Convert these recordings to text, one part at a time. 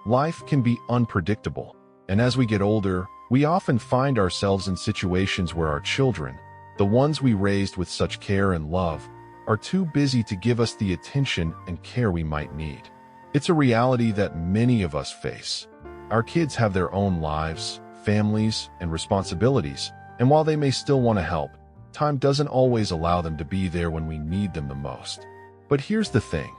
Life can be unpredictable, and as we get older, we often find ourselves in situations where our children, the ones we raised with such care and love, are too busy to give us the attention and care we might need. It's a reality that many of us face. Our kids have their own lives, families, and responsibilities, and while they may still want to help, time doesn't always allow them to be there when we need them the most. But here's the thing.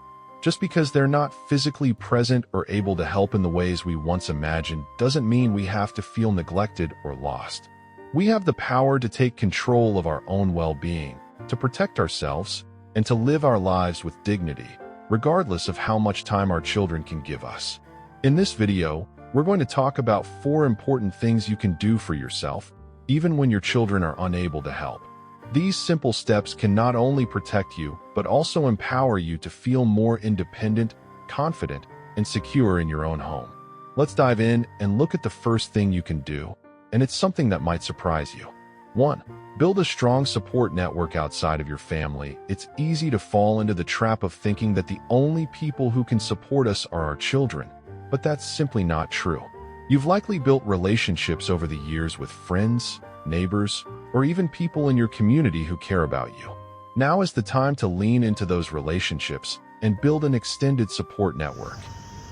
Just because they're not physically present or able to help in the ways we once imagined doesn't mean we have to feel neglected or lost. We have the power to take control of our own well-being, to protect ourselves, and to live our lives with dignity, regardless of how much time our children can give us. In this video, we're going to talk about 4 important things you can do for yourself, even when your children are unable to help. These simple steps can not only protect you, but also empower you to feel more independent, confident, and secure in your own home. Let's dive in and look at the first thing you can do, and it's something that might surprise you. 1. Build a strong support network outside of your family. It's easy to fall into the trap of thinking that the only people who can support us are our children, but that's simply not true. You've likely built relationships over the years with friends, neighbors, or even people in your community who care about you. Now is the time to lean into those relationships and build an extended support network.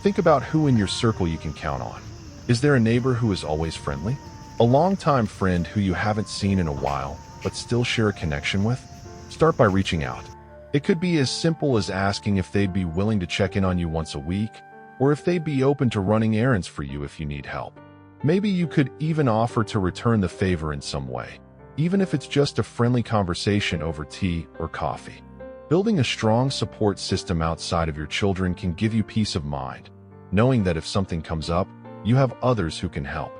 Think about who in your circle you can count on. Is there a neighbor who is always friendly? A longtime friend who you haven't seen in a while, but still share a connection with? Start by reaching out. It could be as simple as asking if they'd be willing to check in on you once a week, or if they'd be open to running errands for you if you need help. Maybe you could even offer to return the favor in some way, even if it's just a friendly conversation over tea or coffee. Building a strong support system outside of your children can give you peace of mind, knowing that if something comes up, you have others who can help.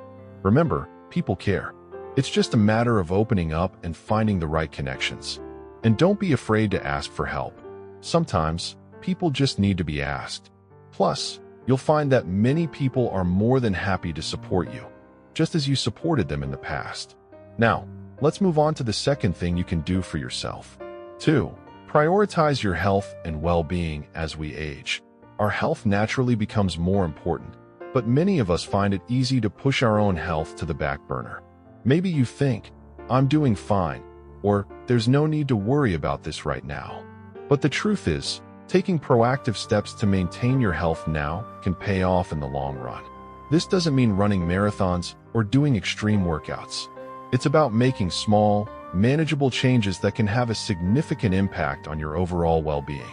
Remember, people care. It's just a matter of opening up and finding the right connections. And don't be afraid to ask for help. Sometimes, people just need to be asked. Plus, you'll find that many people are more than happy to support you, just as you supported them in the past. Now, let's move on to the second thing you can do for yourself. 2. Prioritize your health and well-being as we age. Our health naturally becomes more important, but many of us find it easy to push our own health to the back burner. Maybe you think, I'm doing fine, or there's no need to worry about this right now. But the truth is, taking proactive steps to maintain your health now can pay off in the long run. This doesn't mean running marathons or doing extreme workouts. It's about making small, manageable changes that can have a significant impact on your overall well-being.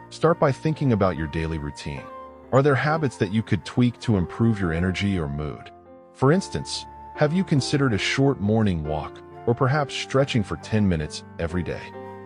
Start by thinking about your daily routine. Are there habits that you could tweak to improve your energy or mood? For instance, have you considered a short morning walk or perhaps stretching for 10 minutes every day?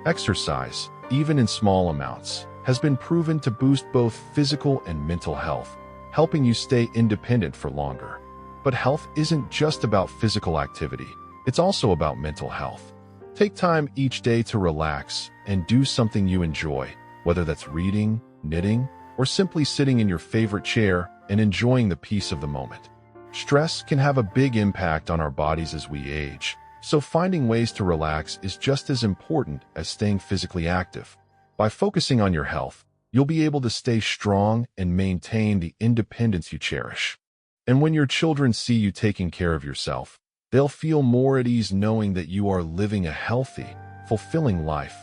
Exercise, even in small amounts, has been proven to boost both physical and mental health, helping you stay independent for longer. But health isn't just about physical activity. It's also about mental health. Take time each day to relax and do something you enjoy, whether that's reading, knitting, or simply sitting in your favorite chair and enjoying the peace of the moment. Stress can have a big impact on our bodies as we age, so finding ways to relax is just as important as staying physically active. By focusing on your health, you'll be able to stay strong and maintain the independence you cherish. And when your children see you taking care of yourself, they'll feel more at ease knowing that you are living a healthy, fulfilling life,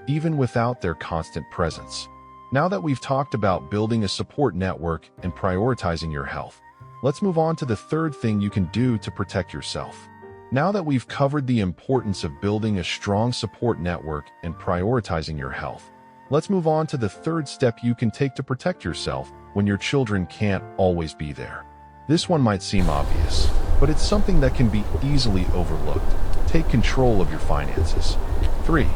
even without their constant presence. Now that we've talked about building a support network and prioritizing your health, let's move on to the third thing you can do to protect yourself. Now that we've covered the importance of building a strong support network and prioritizing your health, let's move on to the third step you can take to protect yourself when your children can't always be there. This one might seem obvious, but it's something that can be easily overlooked. Take control of your finances. 3.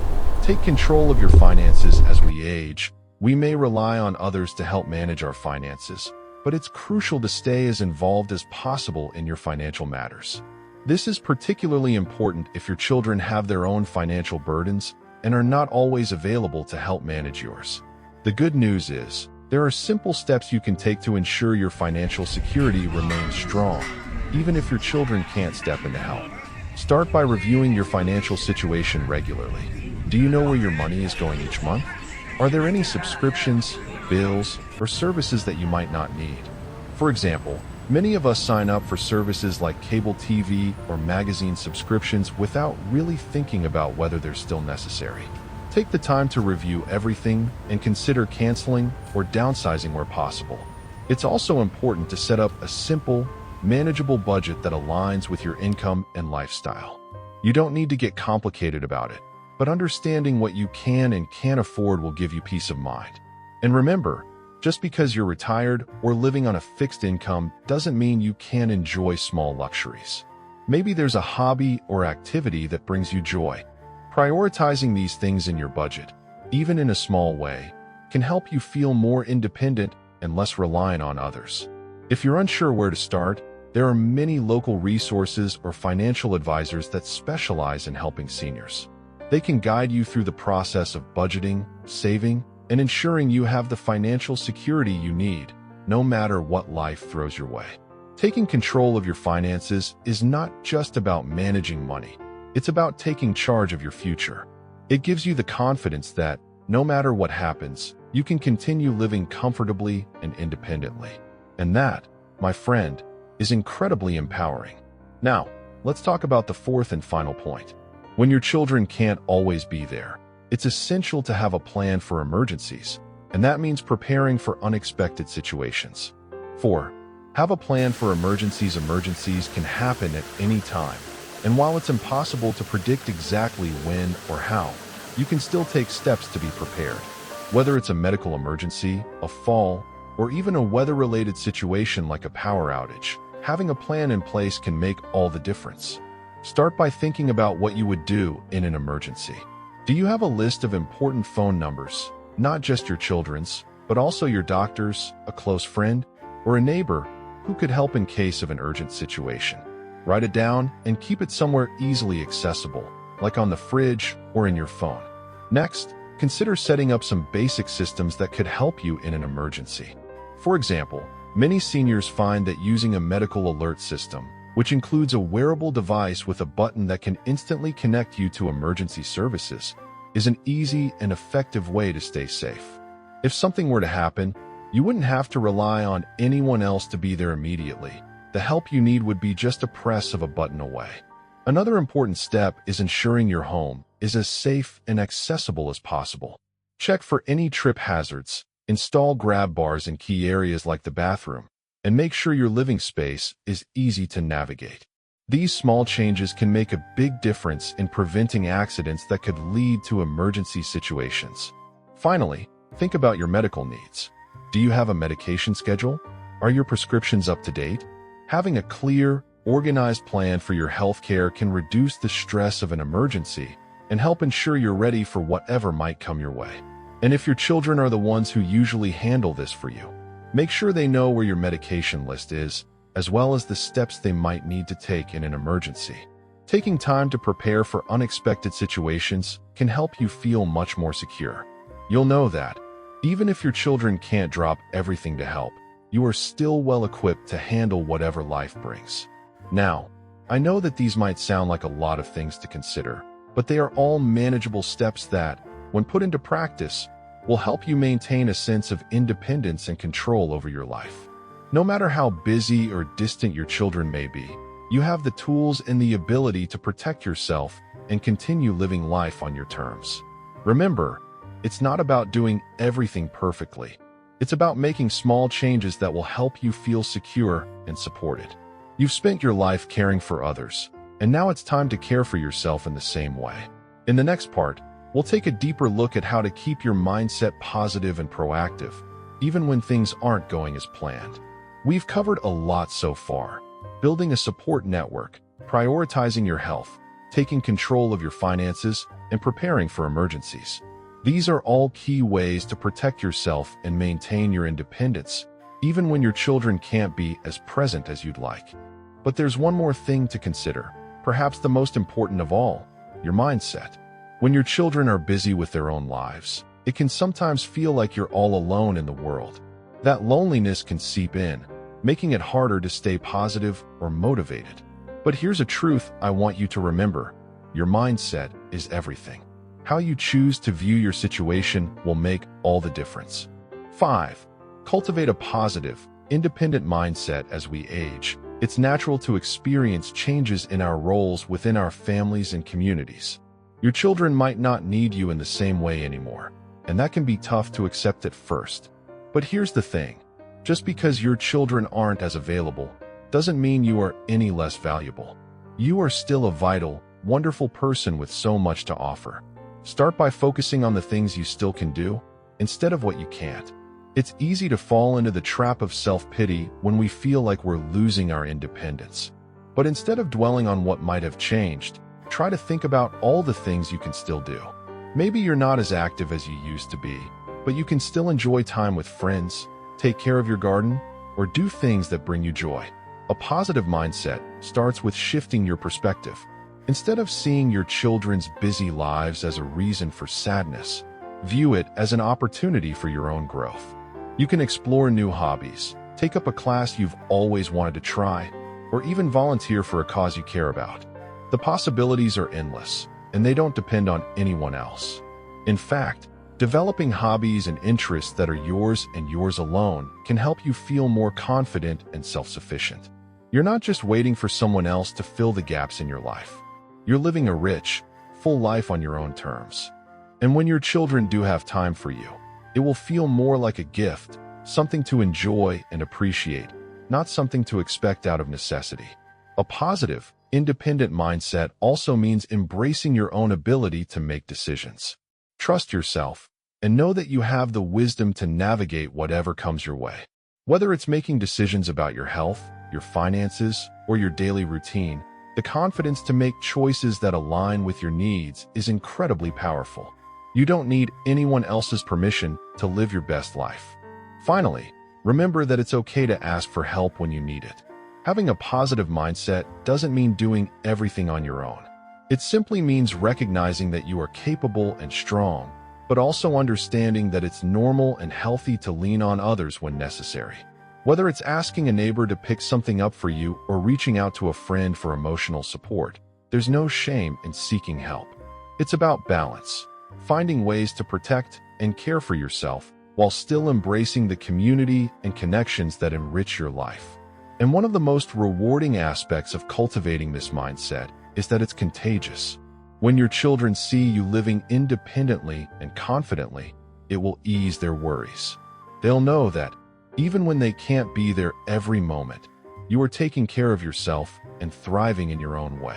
Take control of your finances as we age. We may rely on others to help manage our finances, but it's crucial to stay as involved as possible in your financial matters. This is particularly important if your children have their own financial burdens and are not always available to help manage yours. The good news is, there are simple steps you can take to ensure your financial security remains strong, even if your children can't step in to help. Start by reviewing your financial situation regularly. Do you know where your money is going each month? Are there any subscriptions, bills, or services that you might not need? For example, many of us sign up for services like cable TV or magazine subscriptions without really thinking about whether they're still necessary. Take the time to review everything and consider canceling or downsizing where possible. It's also important to set up a simple, manageable budget that aligns with your income and lifestyle. You don't need to get complicated about it, but understanding what you can and can't afford will give you peace of mind. And remember, just because you're retired or living on a fixed income doesn't mean you can't enjoy small luxuries. Maybe there's a hobby or activity that brings you joy. Prioritizing these things in your budget, even in a small way, can help you feel more independent and less reliant on others. If you're unsure where to start, there are many local resources or financial advisors that specialize in helping seniors. They can guide you through the process of budgeting, saving, and ensuring you have the financial security you need, no matter what life throws your way. Taking control of your finances is not just about managing money. It's about taking charge of your future. It gives you the confidence that, no matter what happens, you can continue living comfortably and independently. And that, my friend, is incredibly empowering. Now, let's talk about the fourth and final point. When your children can't always be there, it's essential to have a plan for emergencies, and that means preparing for unexpected situations. 4. Have a plan for emergencies. Emergencies can happen at any time, and while it's impossible to predict exactly when or how, you can still take steps to be prepared. Whether it's a medical emergency, a fall, or even a weather-related situation like a power outage, having a plan in place can make all the difference. Start by thinking about what you would do in an emergency. Do you have a list of important phone numbers, not just your children's, but also your doctor's, a close friend, or a neighbor who could help in case of an urgent situation? Write it down and keep it somewhere easily accessible, like on the fridge or in your phone. Next, consider setting up some basic systems that could help you in an emergency. For example, many seniors find that using a medical alert system, which includes a wearable device with a button that can instantly connect you to emergency services, is an easy and effective way to stay safe. If something were to happen, you wouldn't have to rely on anyone else to be there immediately. The help you need would be just a press of a button away. Another important step is ensuring your home is as safe and accessible as possible. Check for any trip hazards, install grab bars in key areas like the bathroom, and make sure your living space is easy to navigate. These small changes can make a big difference in preventing accidents that could lead to emergency situations. Finally, think about your medical needs. Do you have a medication schedule? Are your prescriptions up to date? Having a clear, organized plan for your healthcare can reduce the stress of an emergency and help ensure you're ready for whatever might come your way. And if your children are the ones who usually handle this for you, make sure they know where your medication list is, as well as the steps they might need to take in an emergency. Taking time to prepare for unexpected situations can help you feel much more secure. You'll know that, even if your children can't drop everything to help, you are still well equipped to handle whatever life brings. Now, I know that these might sound like a lot of things to consider, but they are all manageable steps that, when put into practice, will help you maintain a sense of independence and control over your life. No matter how busy or distant your children may be, you have the tools and the ability to protect yourself and continue living life on your terms. Remember, it's not about doing everything perfectly. It's about making small changes that will help you feel secure and supported. You've spent your life caring for others, and now it's time to care for yourself in the same way. In the next part, we'll take a deeper look at how to keep your mindset positive and proactive, even when things aren't going as planned. We've covered a lot so far: building a support network, prioritizing your health, taking control of your finances, and preparing for emergencies. These are all key ways to protect yourself and maintain your independence, even when your children can't be as present as you'd like. But there's one more thing to consider, perhaps the most important of all: your mindset. When your children are busy with their own lives, it can sometimes feel like you're all alone in the world. That loneliness can seep in, making it harder to stay positive or motivated. But here's a truth I want you to remember: your mindset is everything. How you choose to view your situation will make all the difference. 5. Cultivate a positive, independent mindset as we age, it's natural to experience changes in our roles within our families and communities. Your children might not need you in the same way anymore, and that can be tough to accept at first. But here's the thing. Just because your children aren't as available doesn't mean you are any less valuable. You are still a vital, wonderful person with so much to offer. Start by focusing on the things you still can do, instead of what you can't. It's easy to fall into the trap of self-pity when we feel like we're losing our independence. But instead of dwelling on what might have changed, try to think about all the things you can still do. Maybe you're not as active as you used to be, but you can still enjoy time with friends, take care of your garden, or do things that bring you joy. A positive mindset starts with shifting your perspective. Instead of seeing your children's busy lives as a reason for sadness, view it as an opportunity for your own growth. You can explore new hobbies, take up a class you've always wanted to try, or even volunteer for a cause you care about. The possibilities are endless, and they don't depend on anyone else. In fact, developing hobbies and interests that are yours and yours alone can help you feel more confident and self-sufficient. You're not just waiting for someone else to fill the gaps in your life. You're living a rich, full life on your own terms. And when your children do have time for you, it will feel more like a gift, something to enjoy and appreciate, not something to expect out of necessity. A positive, independent mindset also means embracing your own ability to make decisions. Trust yourself, and know that you have the wisdom to navigate whatever comes your way. Whether it's making decisions about your health, your finances, or your daily routine, the confidence to make choices that align with your needs is incredibly powerful. You don't need anyone else's permission to live your best life. Finally, remember that it's okay to ask for help when you need it. Having a positive mindset doesn't mean doing everything on your own. It simply means recognizing that you are capable and strong, but also understanding that it's normal and healthy to lean on others when necessary. Whether it's asking a neighbor to pick something up for you or reaching out to a friend for emotional support, there's no shame in seeking help. It's about balance, finding ways to protect and care for yourself while still embracing the community and connections that enrich your life. And one of the most rewarding aspects of cultivating this mindset is that it's contagious. When your children see you living independently and confidently, it will ease their worries. They'll know that, even when they can't be there every moment, you are taking care of yourself and thriving in your own way.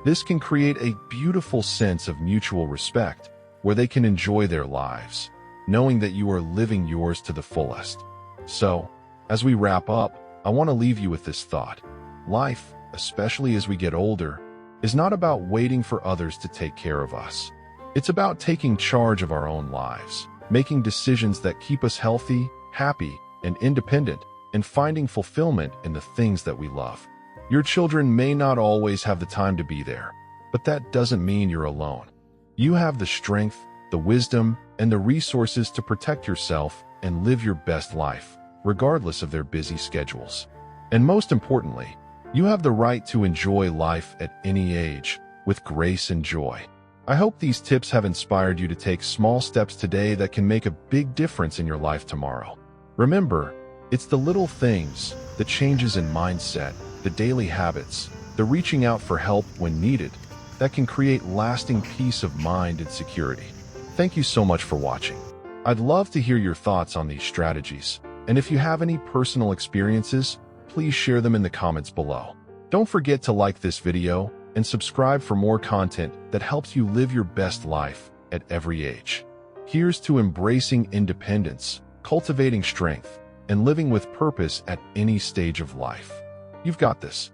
This can create a beautiful sense of mutual respect where they can enjoy their lives, knowing that you are living yours to the fullest. So, as we wrap up, I want to leave you with this thought. Life, especially as we get older, is not about waiting for others to take care of us. It's about taking charge of our own lives, making decisions that keep us healthy, happy, and independent, and finding fulfillment in the things that we love. Your children may not always have the time to be there, but that doesn't mean you're alone. You have the strength, the wisdom, and the resources to protect yourself and live your best life, regardless of their busy schedules. And most importantly, you have the right to enjoy life at any age, with grace and joy. I hope these tips have inspired you to take small steps today that can make a big difference in your life tomorrow. Remember, it's the little things, the changes in mindset, the daily habits, the reaching out for help when needed, that can create lasting peace of mind and security. Thank you so much for watching. I'd love to hear your thoughts on these strategies, and if you have any personal experiences, please share them in the comments below. Don't forget to like this video and subscribe for more content that helps you live your best life at every age. Here's to embracing independence, cultivating strength, and living with purpose at any stage of life. You've got this.